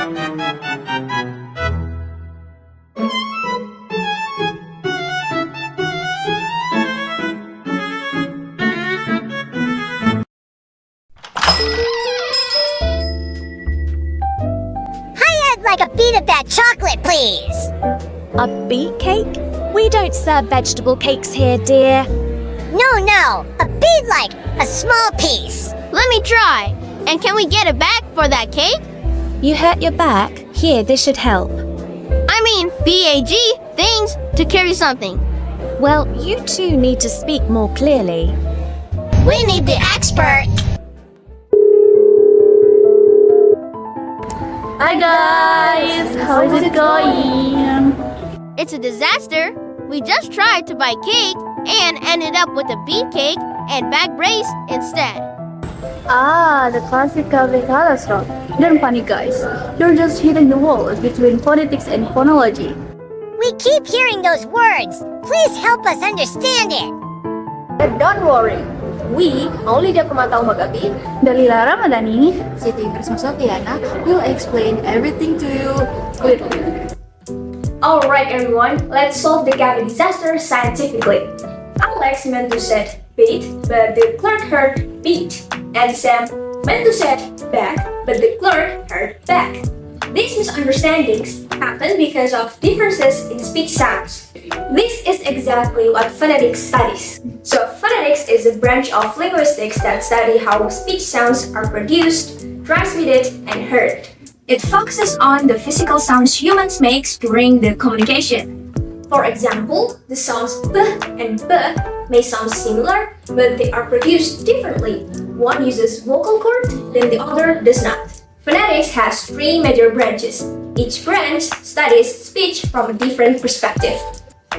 I'd like a beat of that chocolate, please. A beet cake? We don't serve vegetable cakes here, dear. No, a bead like a small piece. Let me try. And can we get a bag for that cake? You hurt your back? Here, this should help. I mean, BAG, things to carry something. Well, you two need to speak more clearly. We need the expert. Hi guys, how is it going? It's a disaster. We just tried to buy cake and ended up with a beet cake and back brace instead. The classic café catastrophe. Don't panic guys, you're just hitting the wall between phonetics and phonology. We keep hearing those words. Please help us understand it. But don't worry, we, Maulida Pemantau Magabi, Dalila Ramadhani, Siti Krismasofiana, will explain everything to you clearly. Alright everyone, let's solve the café disaster scientifically. Alex meant to say beat, but the clerk heard beat. And Sam meant to say back, but the clerk heard back. These misunderstandings happen because of differences in speech sounds. This is exactly what phonetics studies. So phonetics is a branch of linguistics that study how speech sounds are produced, transmitted, and heard. It focuses on the physical sounds humans make during the communication. For example, the sounds b and b may sound similar, but they are produced differently. One uses vocal cord, then the other does not. Phonetics has three major branches. Each branch studies speech from a different perspective.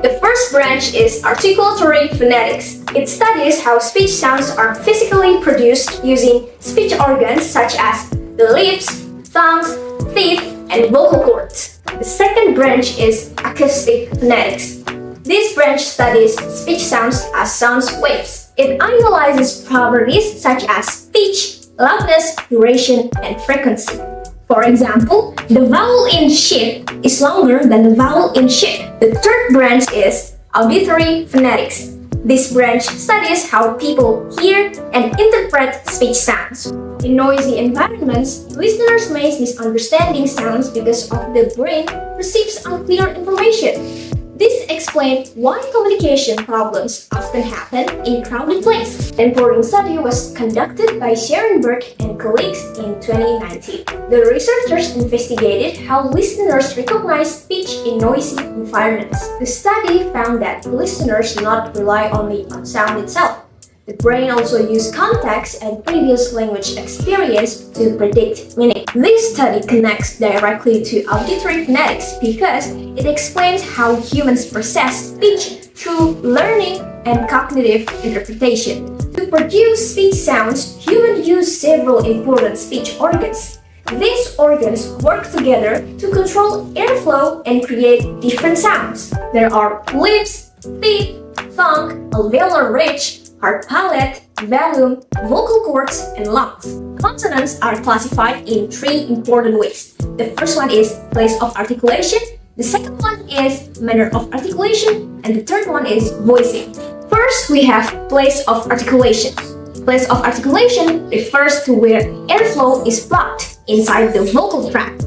The first branch is articulatory phonetics. It studies how speech sounds are physically produced using speech organs such as the lips, tongues, teeth, and vocal cords. The second branch is acoustic phonetics. This branch studies speech sounds as sound waves. It analyzes properties such as pitch, loudness, duration, and frequency. For example, the vowel in ship is longer than the vowel in ship. The third branch is auditory phonetics. This branch studies how people hear and interpret speech sounds. In noisy environments, listeners may misunderstand sounds because of the brain receives unclear information. This explains why communication problems often happen in crowded places. An important study was conducted by Sharon Burke and colleagues in 2019. The researchers investigated how listeners recognize speech in noisy environments. The study found that listeners do not rely only on sound itself. The brain also uses context and previous language experience to predict meaning. This study connects directly to auditory phonetics because it explains how humans process speech through learning and cognitive interpretation. To produce speech sounds, humans use several important speech organs. These organs work together to control airflow and create different sounds. There are lips, teeth, tongue, alveolar ridge, hard palate, velum, vocal cords, and lungs. Consonants are classified in three important ways. The first one is place of articulation, the second one is manner of articulation, and the third one is voicing. First, we have place of articulation. Place of articulation refers to where airflow is blocked inside the vocal tract.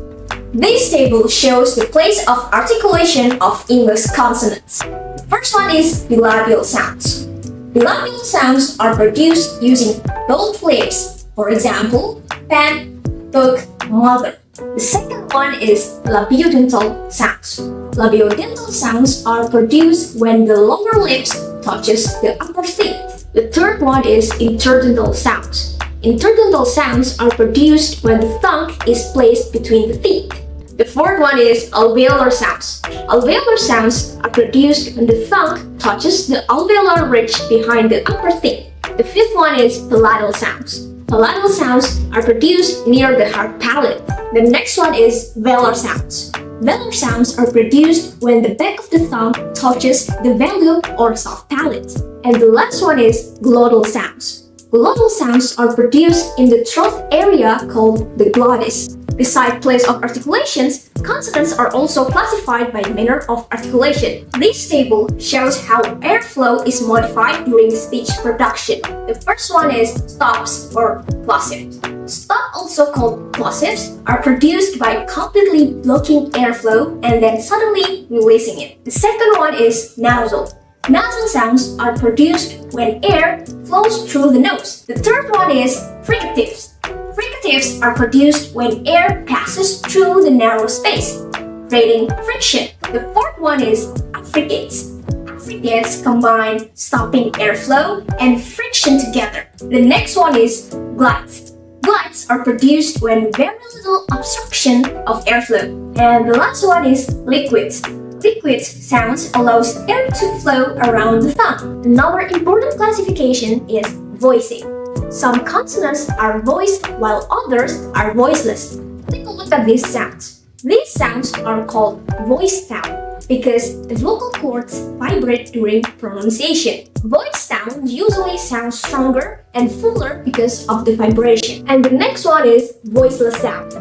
This table shows the place of articulation of English consonants. The first one is bilabial sounds. Bilabial sounds are produced using both lips, for example, pen, book, mother. The second one is labiodental sounds. Labiodental sounds are produced when the lower lips touches the upper teeth. The third one is interdental sounds. Interdental sounds are produced when the tongue is placed between the teeth. The fourth one is alveolar sounds. Alveolar sounds are produced when the tongue touches the alveolar ridge behind the upper teeth. The fifth one is palatal sounds. Palatal sounds are produced near the hard palate. The next one is velar sounds. Velar sounds are produced when the back of the tongue touches the velum or soft palate. And the last one is glottal sounds. Glottal sounds are produced in the throat area called the glottis. Beside place of articulations, consonants are also classified by manner of articulation. This table shows how airflow is modified during speech production. The first one is stops or plosives. Stop, also called plosives, are produced by completely blocking airflow and then suddenly releasing it. The second one is nasal. Nasal sounds are produced when air flows through the nose. The third one is fricatives. Fricatives are produced when air passes through the narrow space, creating friction. The fourth one is affricates. Affricates combine stopping airflow and friction together. The next one is glides. Glides are produced when very little obstruction of airflow. And the last one is liquids. Liquid sounds allows air to flow around the tongue. Another important classification is voicing. Some consonants are voiced while others are voiceless. Take a look at these sounds. These sounds are called voiced sound because the vocal cords vibrate during pronunciation. Voiced sounds usually sound stronger and fuller because of the vibration. And the next one is voiceless sound.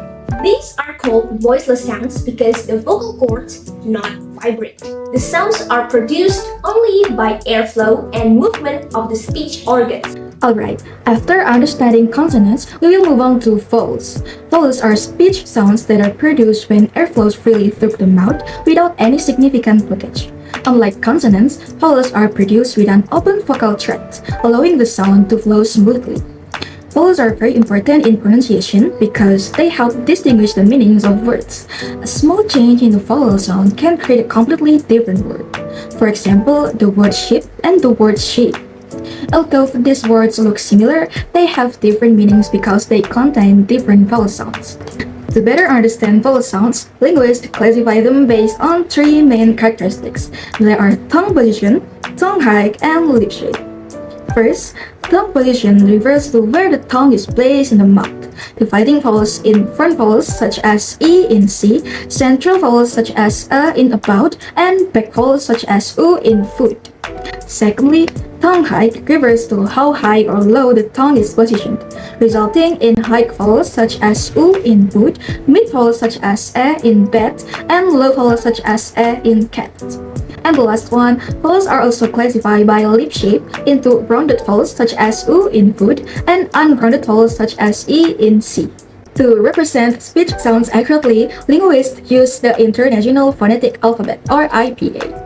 These are called voiceless sounds because the vocal cords do not vibrate. The sounds are produced only by airflow and movement of the speech organs. Alright, after understanding consonants, we will move on to vowels. Vowels are speech sounds that are produced when air flows freely through the mouth without any significant blockage. Unlike consonants, vowels are produced with an open vocal tract, allowing the sound to flow smoothly. Vowels are very important in pronunciation because they help distinguish the meanings of words. A small change in the vowel sound can create a completely different word. For example, the word sheep and the word sheep. Although these words look similar, they have different meanings because they contain different vowel sounds. To better understand vowel sounds, linguists classify them based on three main characteristics. They are tongue position, tongue height, and lip shape. First, tongue position refers to where the tongue is placed in the mouth, dividing vowels in front vowels such as E in see, central vowels such as a in about, and back vowels such as u in food. Secondly, tongue height refers to how high or low the tongue is positioned, resulting in high vowels such as u in boot, mid vowels such as e in bed, and low vowels such as e in cat. And the last one, vowels are also classified by lip shape into rounded vowels such as u in food and unrounded vowels such as e in see. To represent speech sounds accurately, linguists use the International Phonetic Alphabet or IPA.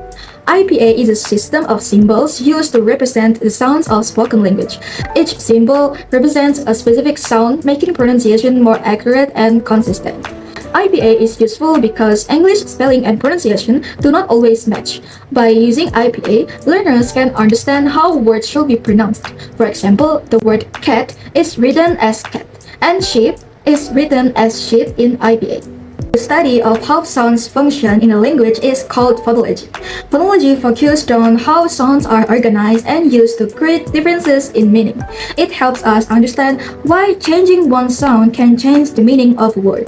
IPA is a system of symbols used to represent the sounds of spoken language. Each symbol represents a specific sound, making pronunciation more accurate and consistent. IPA is useful because English spelling and pronunciation do not always match. By using IPA, learners can understand how words should be pronounced. For example, the word cat is written as cat, and sheep is written as sheep in IPA. The study of how sounds function in a language is called phonology. Phonology focuses on how sounds are organized and used to create differences in meaning. It helps us understand why changing one sound can change the meaning of a word.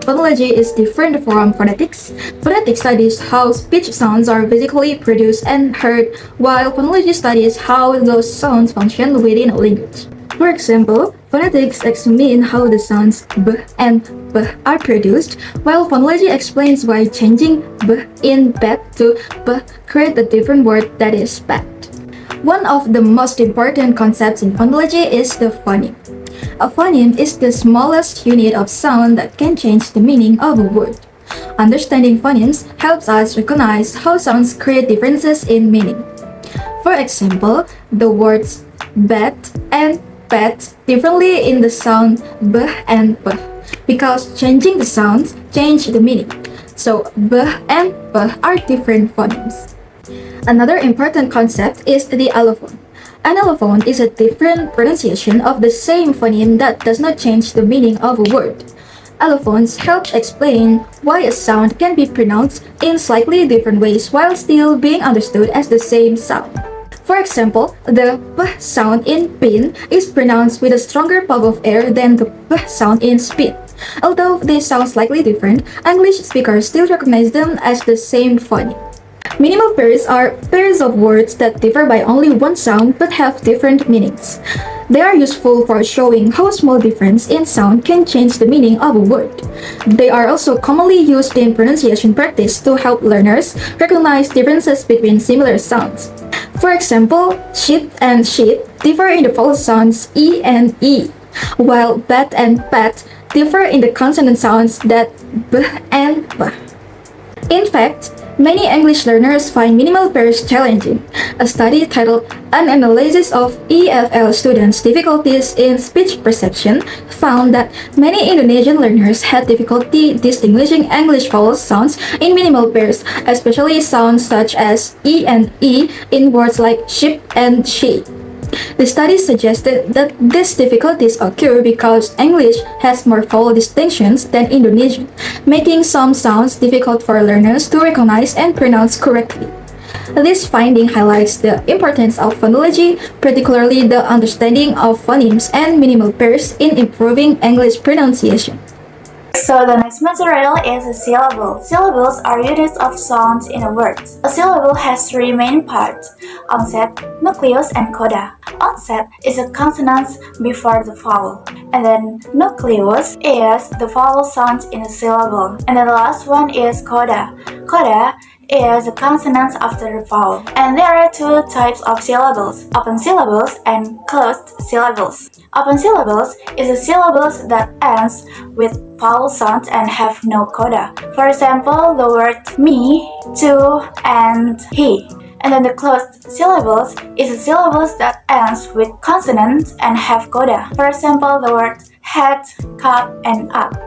Phonology is different from phonetics. Phonetics studies how speech sounds are physically produced and heard, while phonology studies how those sounds function within a language. For example, phonetics examines how the sounds b and b are produced, while phonology explains why changing b in bed to b creates a different word that is bad. One of the most important concepts in phonology is the phoneme. A phoneme is the smallest unit of sound that can change the meaning of a word. Understanding phonemes helps us recognize how sounds create differences in meaning. For example, the words bed and pet differently in the sound b and p because changing the sounds change the meaning. So b and p are different phonemes. Another important concept is the allophone. An allophone is a different pronunciation of the same phoneme that does not change the meaning of a word. Allophones help explain why a sound can be pronounced in slightly different ways while still being understood as the same sound. For example, the p sound in pin is pronounced with a stronger puff of air than the p sound in spin. Although they sound slightly different, English speakers still recognize them as the same phoneme. Minimal pairs are pairs of words that differ by only one sound but have different meanings. They are useful for showing how a small difference in sound can change the meaning of a word. They are also commonly used in pronunciation practice to help learners recognize differences between similar sounds. For example, sheet and sheet differ in the vowel sounds E and E, while bat and pat differ in the consonant sounds that B and B. In fact, many English learners find minimal pairs challenging. A study titled An Analysis of EFL Students' Difficulties in Speech Perception found that many Indonesian learners had difficulty distinguishing English vowel sounds in minimal pairs, especially sounds such as E and E in words like ship and she. The study suggested that these difficulties occur because English has more vowel distinctions than Indonesian, making some sounds difficult for learners to recognize and pronounce correctly. This finding highlights the importance of phonology, particularly the understanding of phonemes and minimal pairs in improving English pronunciation. So the next material is a syllable. Syllables are units of sounds in a word. A syllable has three main parts: onset, nucleus, and coda. Onset is the consonants before the vowel, and then nucleus is the vowel sounds in a syllable, and then the last one is coda. Coda is the consonants after the vowel. And there are two types of syllables: open syllables and closed syllables. Open syllables is a syllables that ends with vowel sounds and have no coda. For example, the word me, to, and he. And then the closed syllables is a syllables that ends with consonants and have coda. For example, the word head, cup, and up.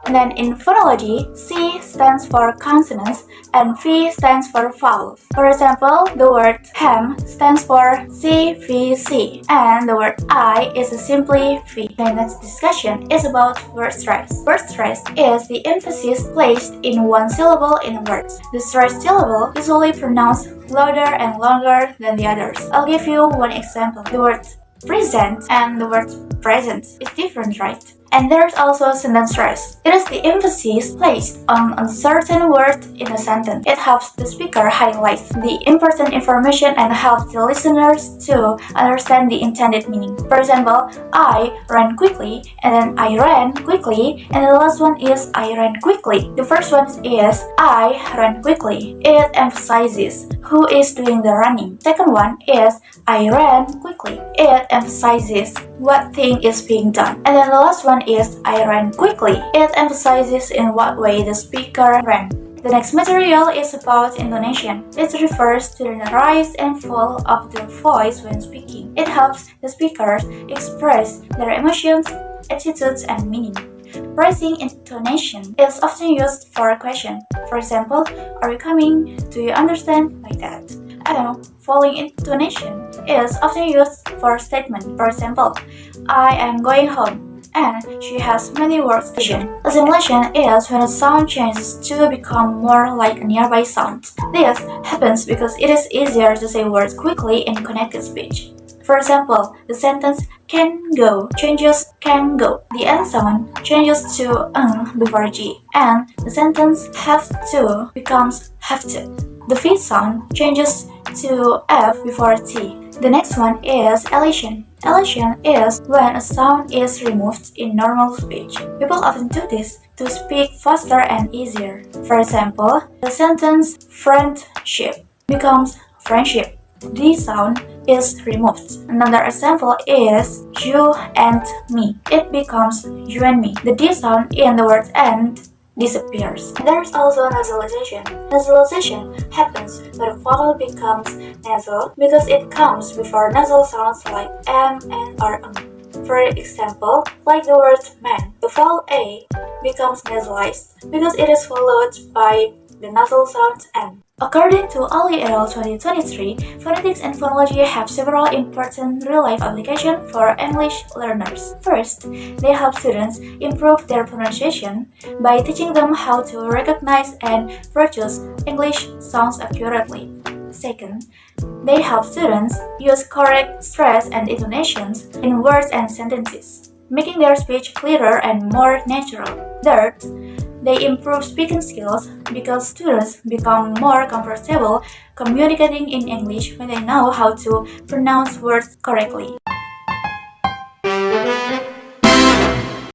And then in phonology, C stands for consonants and V stands for vowels. For example, the word ham stands for CVC and the word I is simply V. The next discussion is about word stress. Word stress is the emphasis placed in one syllable in a word. The stressed syllable is usually pronounced louder and longer than the others. I'll give you one example. The word present and the word present is different, right? And there's also sentence stress. It is the emphasis placed on a certain word in a sentence. It helps the speaker highlight the important information and helps the listeners to understand the intended meaning. For example, I ran quickly, and then I ran quickly, and the last one is I ran quickly. The first one is I ran quickly. It emphasizes who is doing the running. Second one is I ran quickly. It emphasizes what thing is being done. And then the last one is I ran quickly. It emphasizes in what way the speaker ran. The next material is about intonation. It refers to the rise and fall of the voice when speaking. It helps the speakers express their emotions, attitudes, and meaning. Rising intonation is often used for a question. For example, are you coming? Do you understand? Like that. And falling intonation is often used for a statement. For example, I am going home. And she has many words. Assimilation is when a sound changes to become more like a nearby sound. This happens because it is easier to say words quickly in connected speech. For example, the sentence can go changes can go. The N sound changes to before G, and the sentence have to becomes have to. The V sound changes to F before T. The next one is elision. Elision is when a sound is removed in normal speech. People often do this to speak faster and easier. For example, the sentence friendship becomes friendship. The sound is removed. Another example is you and me. It becomes you and me. The D sound in the word and disappears. There is also nasalization. Nasalization happens when a vowel becomes nasal because it comes before nasal sounds like M, N, or For example, like the word man, the vowel A becomes nasalized because it is followed by the nasal sound N. According to Ali et al. 2023, phonetics and phonology have several important real-life applications for English learners. First, they help students improve their pronunciation by teaching them how to recognize and produce English sounds accurately. Second, they help students use correct stress and intonations in words and sentences, making their speech clearer and more natural. Third, they improve speaking skills because students become more comfortable communicating in English when they know how to pronounce words correctly.